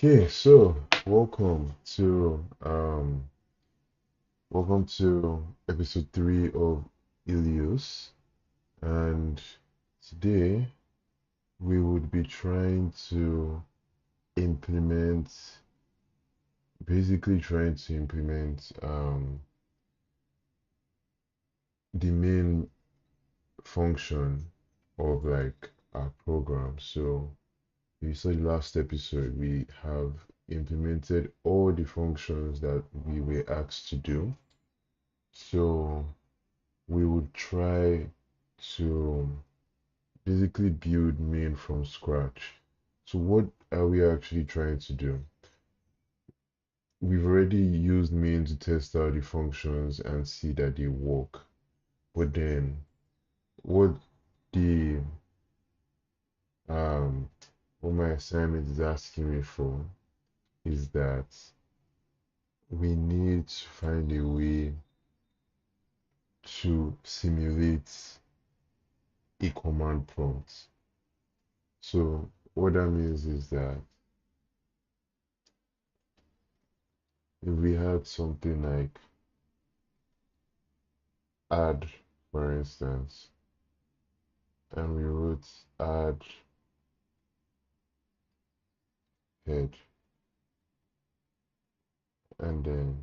Okay, so welcome to episode 3 of Ilios, and today we would be trying to implement the main function of like our program. So you saw the last episode, we have implemented all the functions that we were asked to do. So we would try to basically build main from scratch. So what are we actually trying to do? We've already used main to test out the functions and see that they work. But then what the um what my assignment is asking me for is that we need to find a way to simulate a command prompt. So what that means is that if we had something like add, for instance, and we wrote add head, and then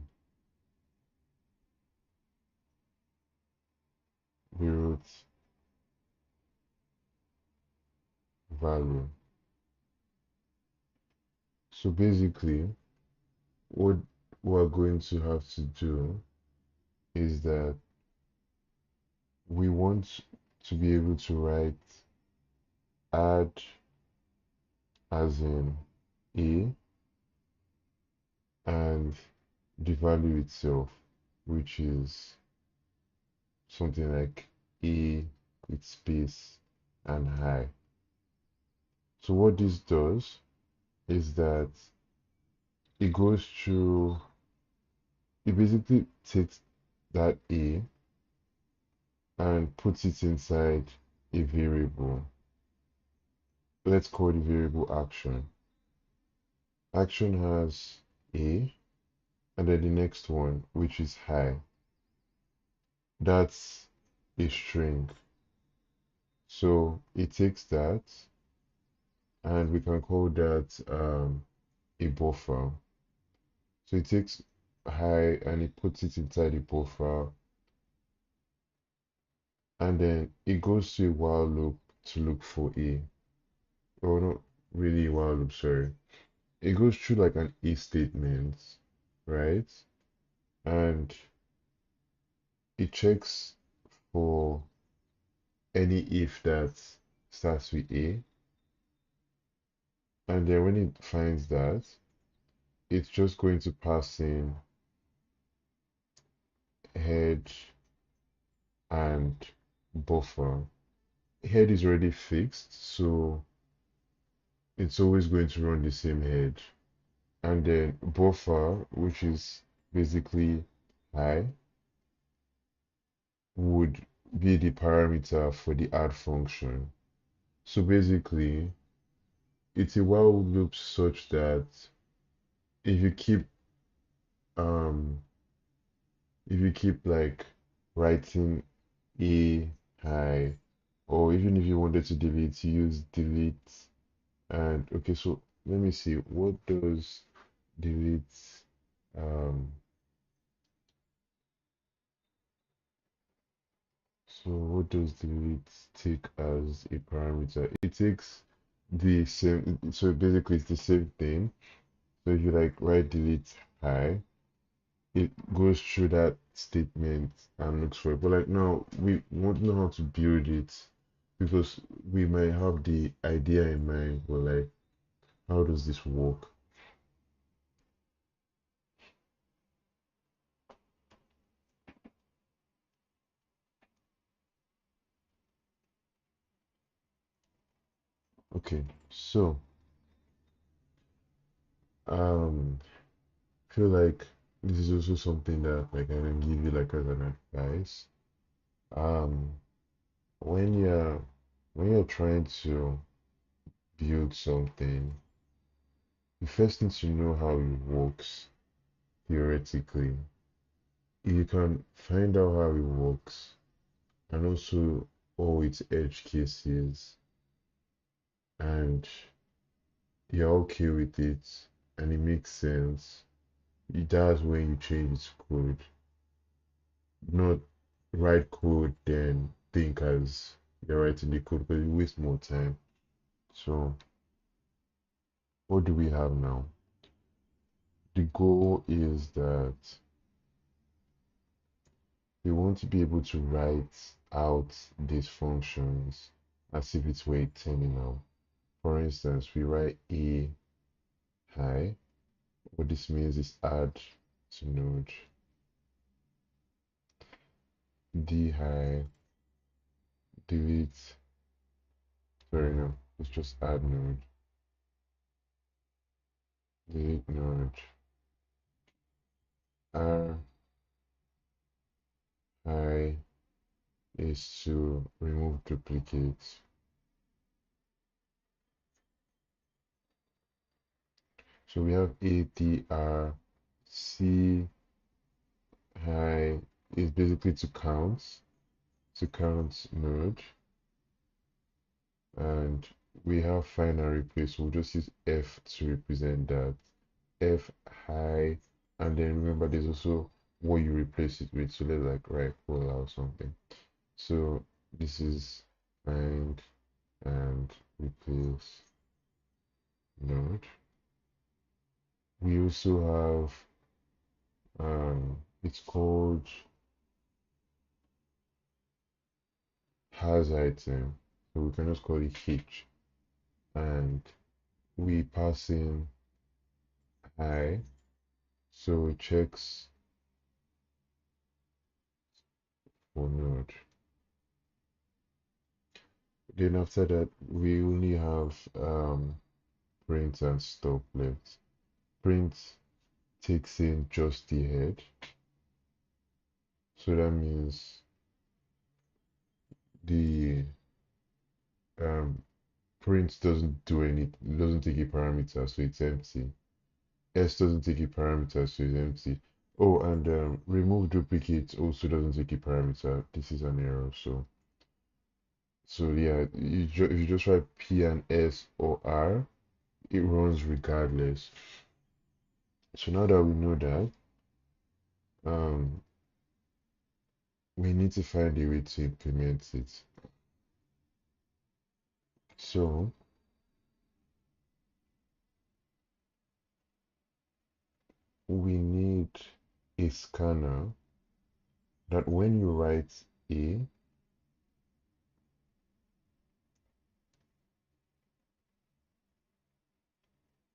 we wrote value. So basically, what we're going to have to do is that we want to be able to write add as in a and the value itself, which is something like a with space and high. So what this does is that it goes through, it basically takes that a and puts it inside a variable. Let's call the variable action. Action has a, and then the next one, which is high. That's a string. So it takes that, and we can call that a buffer. So it takes high and it puts it inside a buffer, and then it goes to a while loop to look for a, or not really a while loop, sorry. It goes through like an if statement, right? And it checks for any if that starts with a, and then when it finds that, it's just going to pass in head and buffer. Head is already fixed, so it's always going to run the same head. And then buffer, which is basically high, would be the parameter for the add function. So basically, it's a while loop such that if you keep um like writing a high, or even if you wanted to delete, you use delete. And okay, so let me see, what does delete um so what does delete take as a parameter? It takes the same, so basically it's the same thing. So if you like write delete high, it goes through that statement and looks for it. But like now we want to know how to build it because we might have the idea in mind, but like how does this work? Okay, so feel like this is also something that like I can give you like as an advice. Um, when you're trying to build something, you first need to know how it works theoretically. You can find out how it works and also all its edge cases, and you're okay with it and it makes sense. That's when you change its code. Not write code then think as you're writing the code because you waste more time. So what do we have now? The goal is that we want to be able to write out these functions as if it were a terminal. For instance, we write a high. What this means is add to node d high, delete, sorry, no, it's just add node, delete node, r high is to remove duplicates. So we have ATR, C high is basically to count node, and we have find and replace. We'll just use F to represent that. F high, and then remember there's also what you replace it with. So let's like write cola or something. So this is find and replace node. We also have it's called has item, so we can just call it H, and we pass in high, so it checks for node. Then after that, we only have print and stop left. Print takes in just the head, so that means the um, print doesn't do any, doesn't take a parameter, so it's empty. S doesn't take a parameter, so it's empty. Oh, and remove duplicate also doesn't take a parameter. This is an error, so yeah, if you just write P and S or R, it runs regardless. So now that we know that, um, we need to find a way to implement it. So we need a scanner that when you write a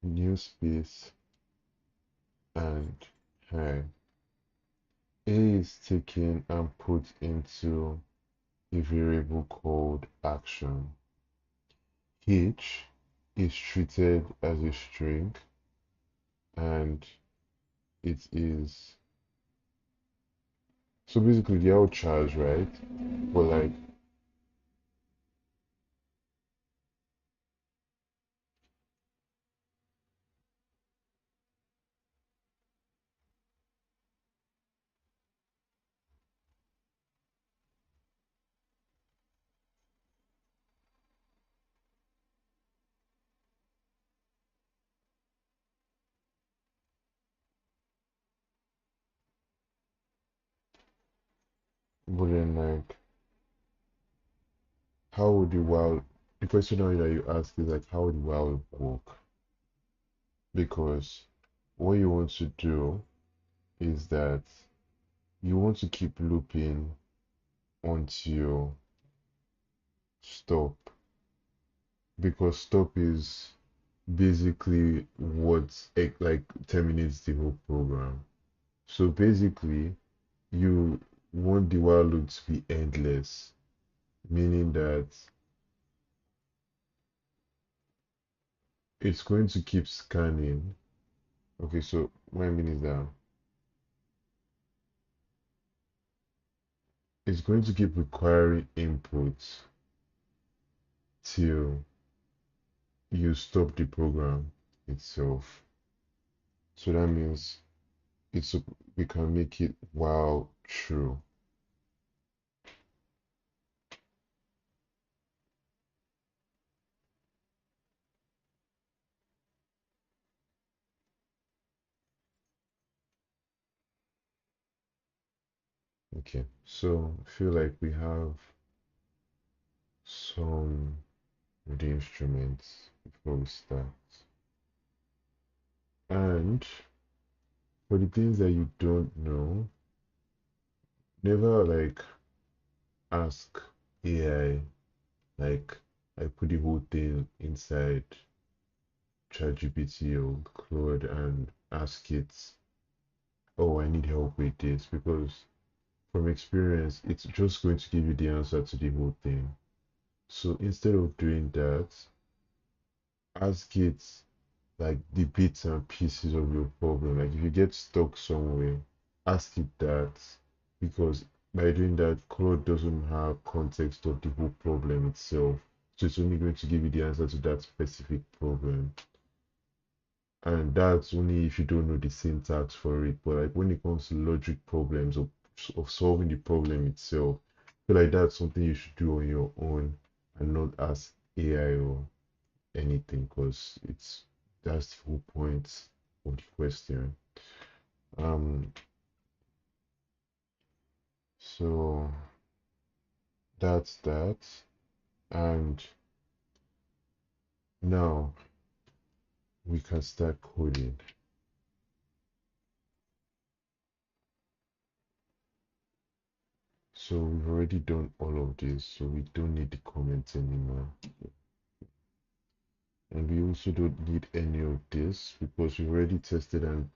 new space and high, A is taken and put into a variable called action. H is treated as a string and it is, so basically they're all charged, right? But like, but then like, how would the while, the question now that you ask is like, how would the while work? Because what you want to do is that you want to keep looping until stop, because stop is basically what like terminates the whole program. So basically, you want the while loop to be endless, meaning that it's going to keep scanning. Okay, so what I mean is that it's going to keep requiring inputs till you stop the program. itself. So that means it's we can make it while true. Okay, so I feel like we have some of the instruments before we start. And for the things that you don't know, never like ask AI, like I put the whole thing inside ChatGPT or Claude and ask it, oh, I need help with this, because from experience, it's just going to give you the answer to the whole thing. So instead of doing that, ask it like the bits and pieces of your problem. Like if you get stuck somewhere, ask it that, because by doing that, Claude doesn't have context of the whole problem itself. So it's only going to give you the answer to that specific problem. And that's only if you don't know the syntax for it. But like when it comes to logic problems of solving the problem itself, I feel like that's something you should do on your own and not ask AI or anything, because that's the whole point of the question. Um, so that's that. And now we can start coding. So we've already done all of this, so we don't need the comments anymore. And we also don't need any of this because we've already tested and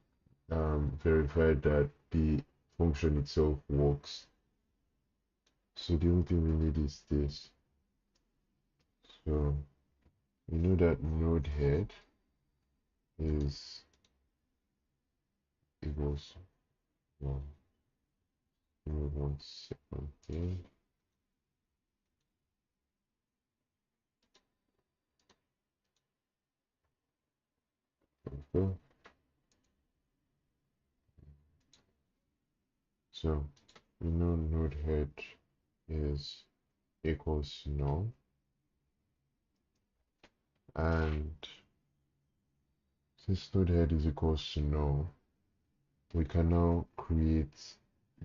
verified that the function itself works. So the only thing we need is this. So we know that node head is equals one. Give me 1 second here. Okay. So we know node head is equals null, and since node head is equals to null, we can now create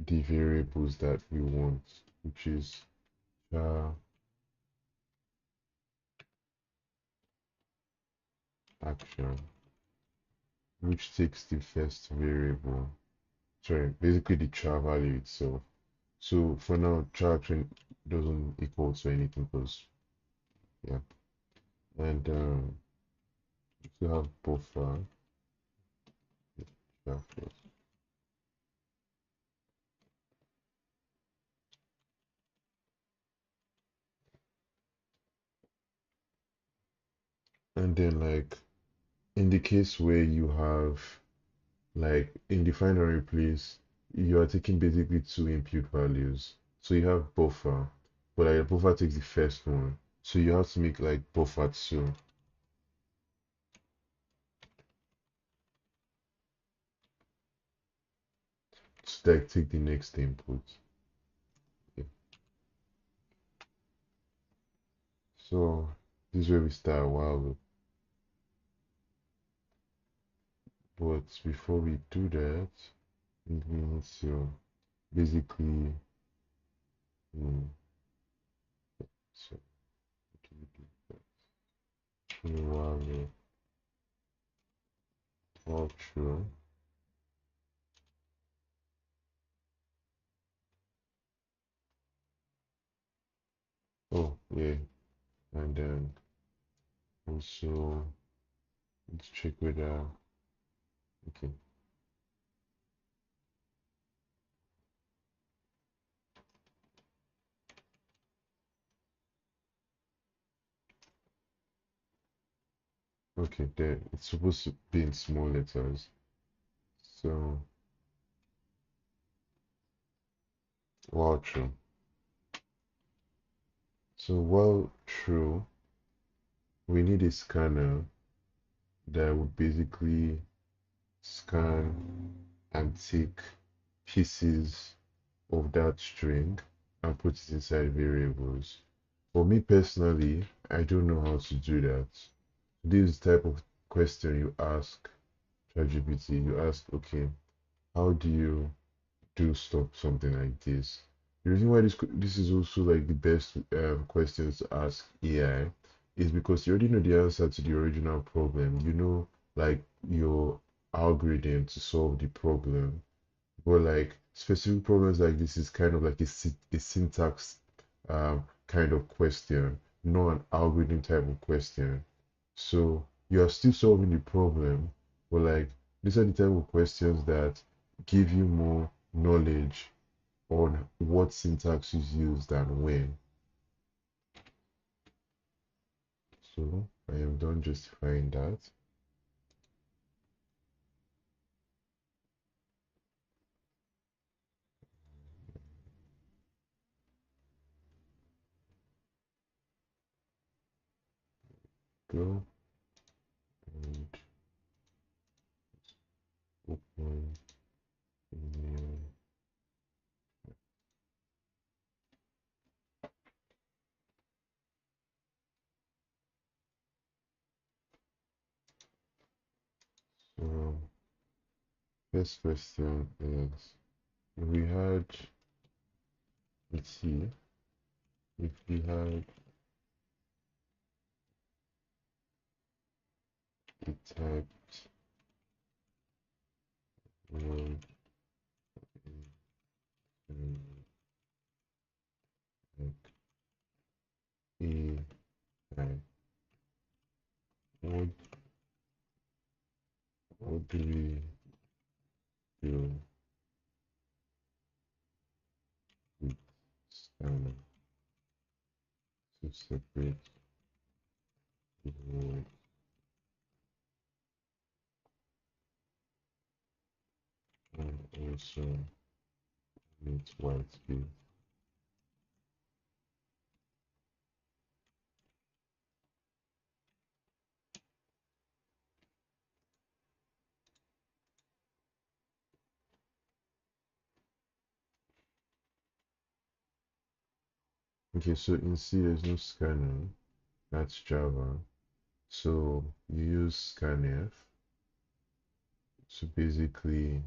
the variables that we want, which is action, which takes the first variable. Sorry, basically the char value itself. So for now, char action doesn't equal to anything because yeah, and we have buffer. Yeah, and then like in the case where you have like in the binary place, you are taking basically two input values. So you have buffer, but like buffer takes the first one. So you have to make like buffer two to like take the next input. Yeah. So this is where we start a while with. But before we do that, we need to basically so while true. Oh yeah, and then also let's check whether okay. Okay, there it's supposed to be in small letters. So while true. So while true, we need a scanner that would basically scan and take pieces of that string and put it inside variables. For me personally, I don't know how to do that. This type of question you ask ChatGPT, you ask, okay, how do you do stop something like this? The reason why this is also like the best questions to ask AI is because you already know the answer to the original problem. You know, like your algorithm to solve the problem. But like specific problems like this is kind of like a syntax kind of question, not an algorithm type of question. So you are still solving the problem, but like these are the type of questions that give you more knowledge on what syntax is used and when. So I am done justifying that. Go and open email. So first question is we had, let's see, if we had a typed word in like AI, what do we do with scanner to separate the word and also with white space? Okay, so in C there's no scanner, that's Java. So you use scanf to basically,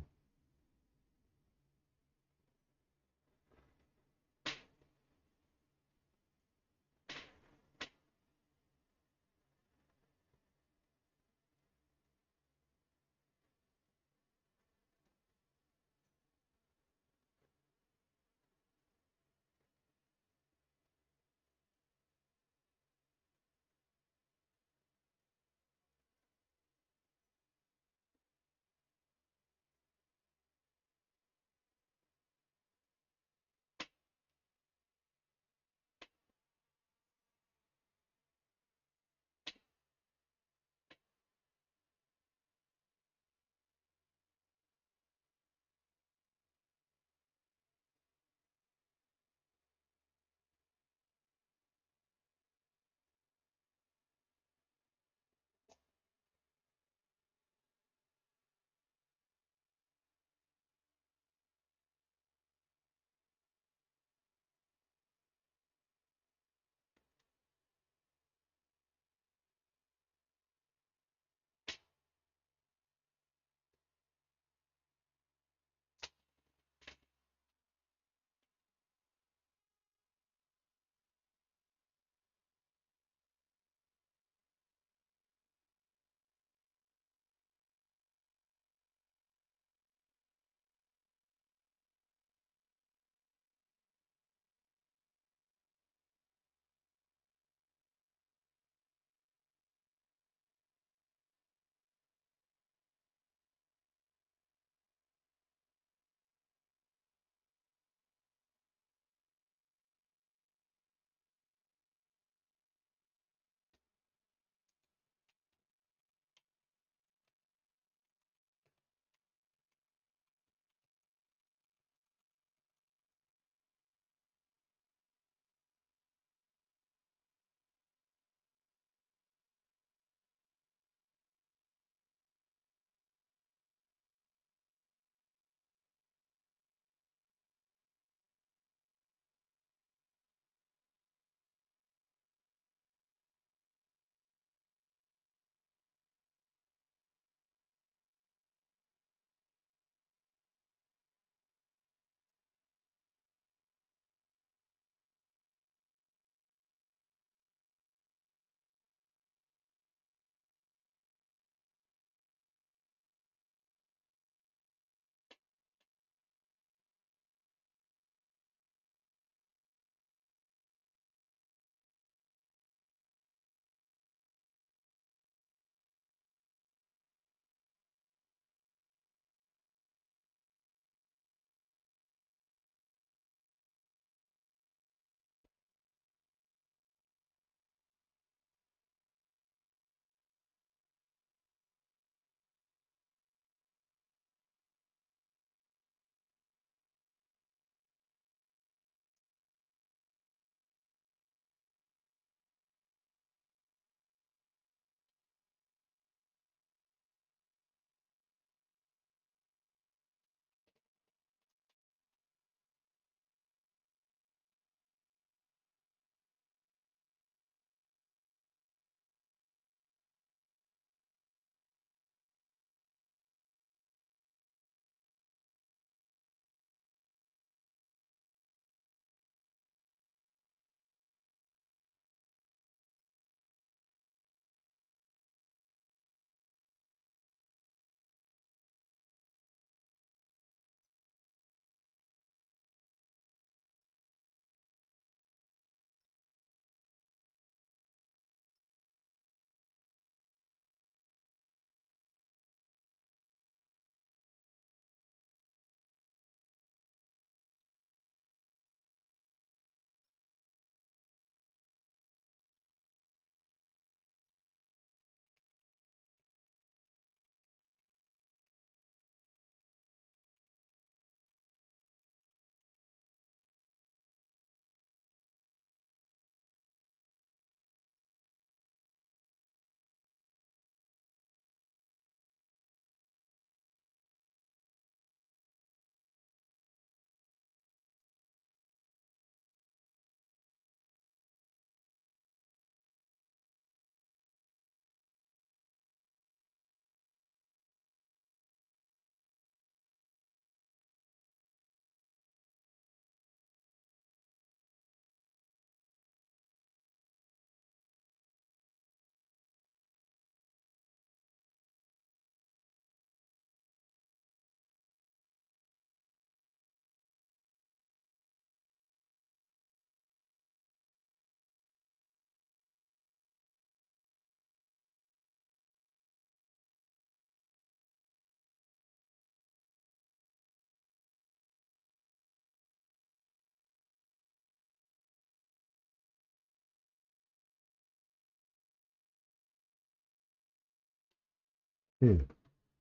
Okay,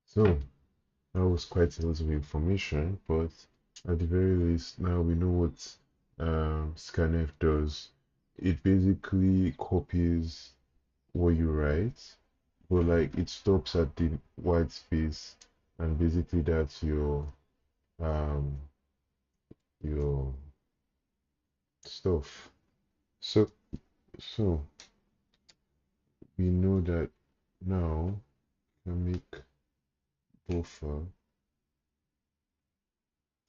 so that was quite a lot of information, but at the very least, now we know what scanf does. It basically copies what you write, but like it stops at the white space, and basically that's um your stuff. So so we know that now can make buffer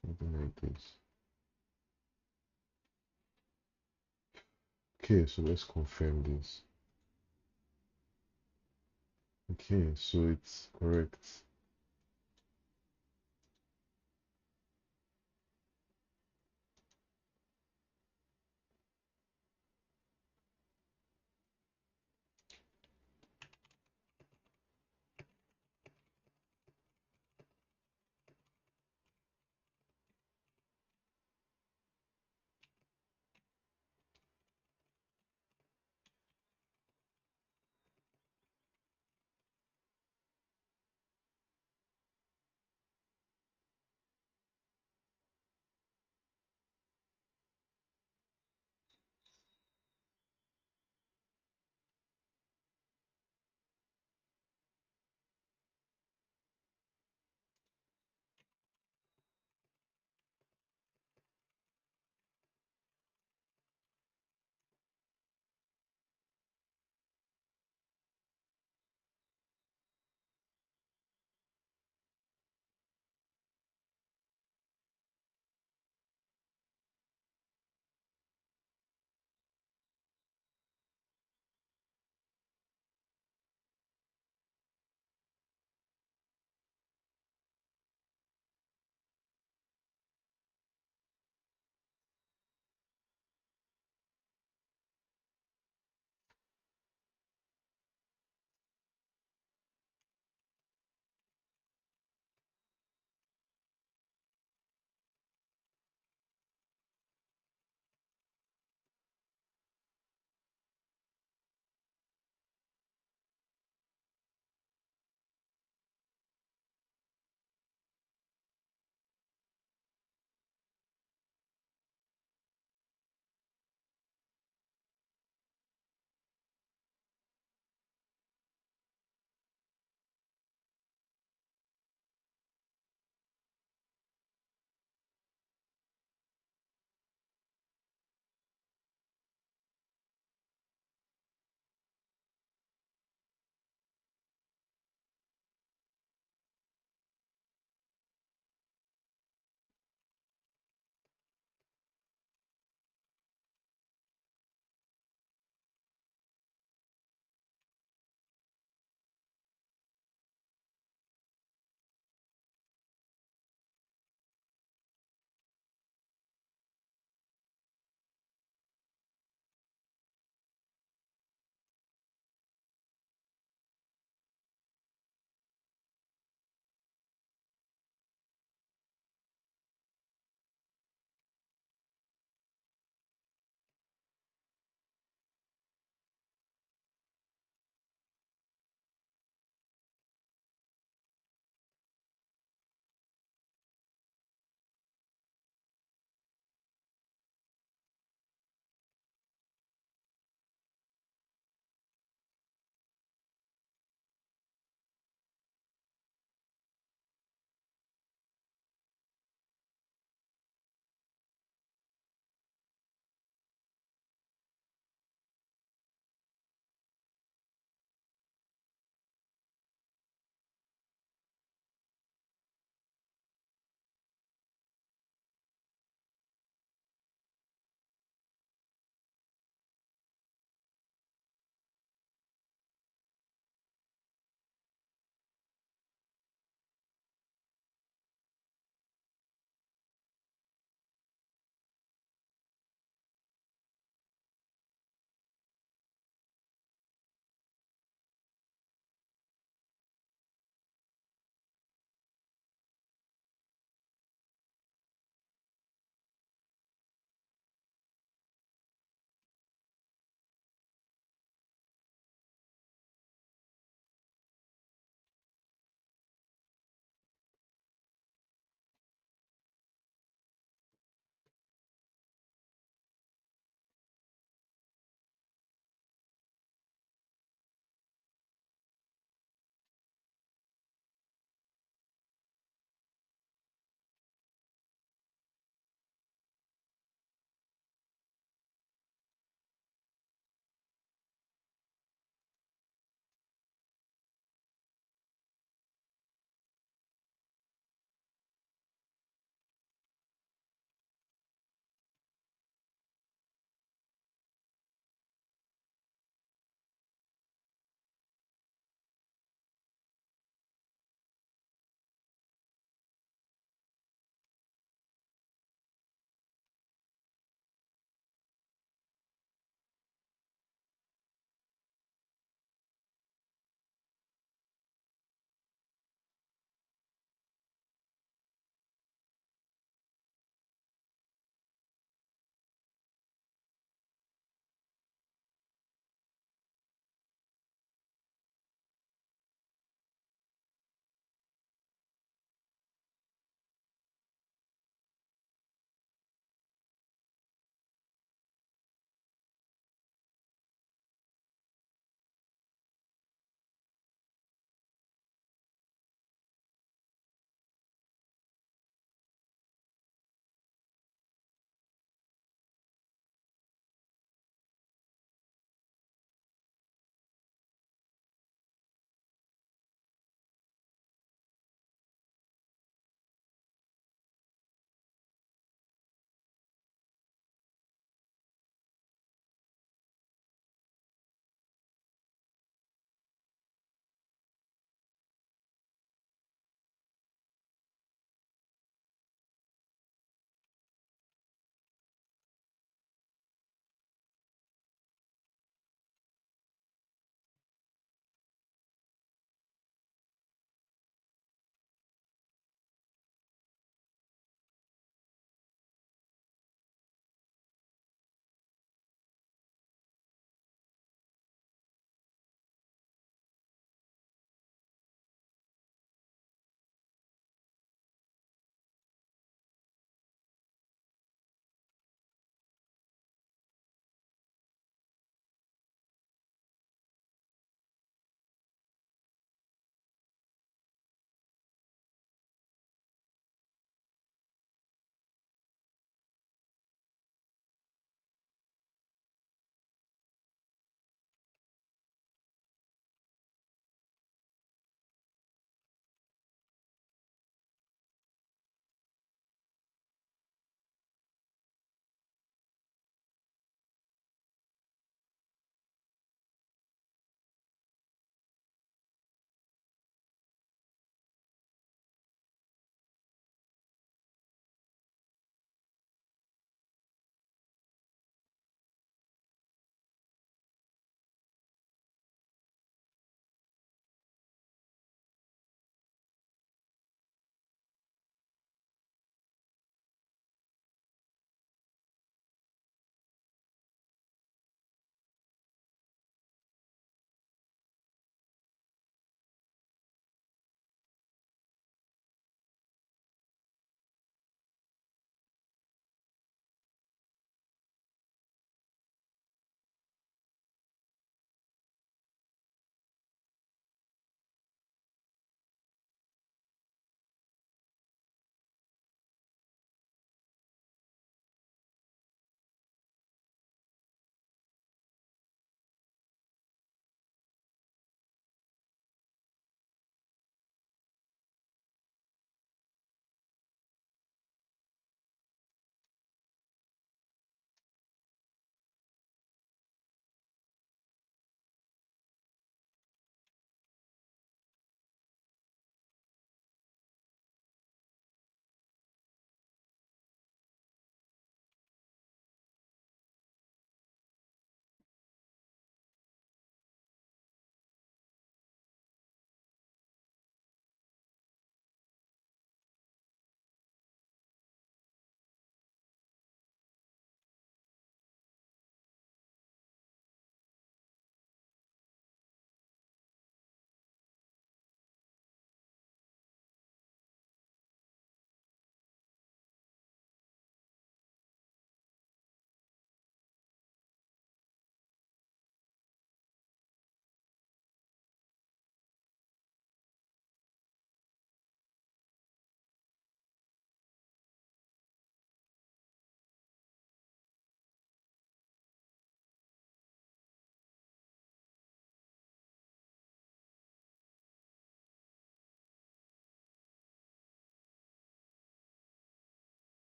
something like this. Okay, so let's confirm this. Okay, so it's correct.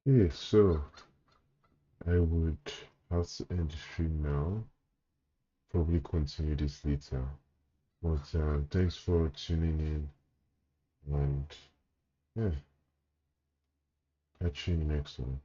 Yeah, so I would have to end the stream now. Probably continue this later. But thanks for tuning in, and yeah, catch you in the next one.